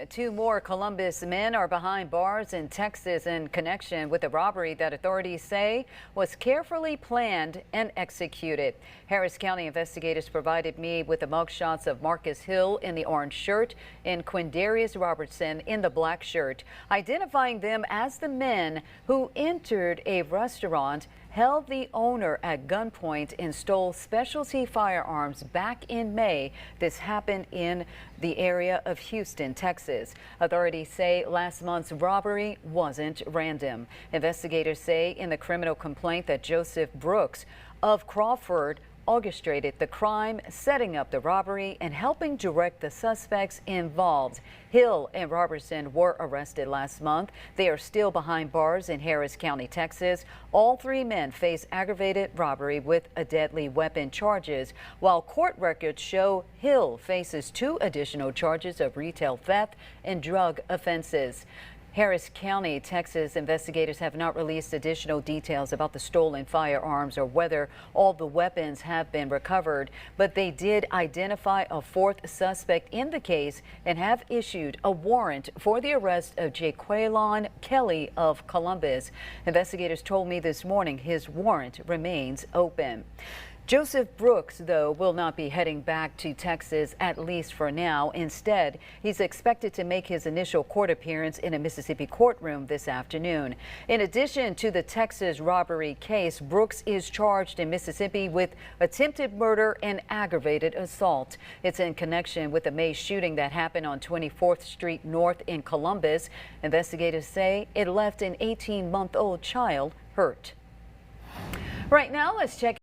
Two more Columbus men are behind bars in Texas in connection with a robbery that authorities say was carefully planned and executed. Harris County investigators provided me with the mugshots of Marcus Hill in the orange shirt and Quindarius Robertson in the black shirt, identifying them as the men who entered a restaurant, held the owner at gunpoint, and stole specialty firearms back in May. This happened in the area of Houston, Texas. Authorities say last month's robbery wasn't random. Investigators say in the criminal complaint that Joseph Brooks of Crawford orchestrated the crime, setting up the robbery and helping direct the suspects involved. Hill and Robertson were arrested last month. They are still behind bars in Harris County, Texas. All three men face aggravated robbery with a deadly weapon charges, while court records show Hill faces 2 additional charges of retail theft and drug offenses. Harris County, Texas investigators have not released additional details about the stolen firearms or whether all the weapons have been recovered, but they did identify a 4th suspect in the case and have issued a warrant for the arrest of Jaquelon Kelly of Columbus. Investigators told me this morning his warrant remains open. Joseph Brooks, though, will not be heading back to Texas, at least for now. Instead, he's expected to make his initial court appearance in a Mississippi courtroom this afternoon. In addition to the Texas robbery case, Brooks is charged in Mississippi with attempted murder and aggravated assault. It's in connection with the May shooting that happened on 24th Street North in Columbus. Investigators say it left an 18-month-old child hurt. Right now, let's check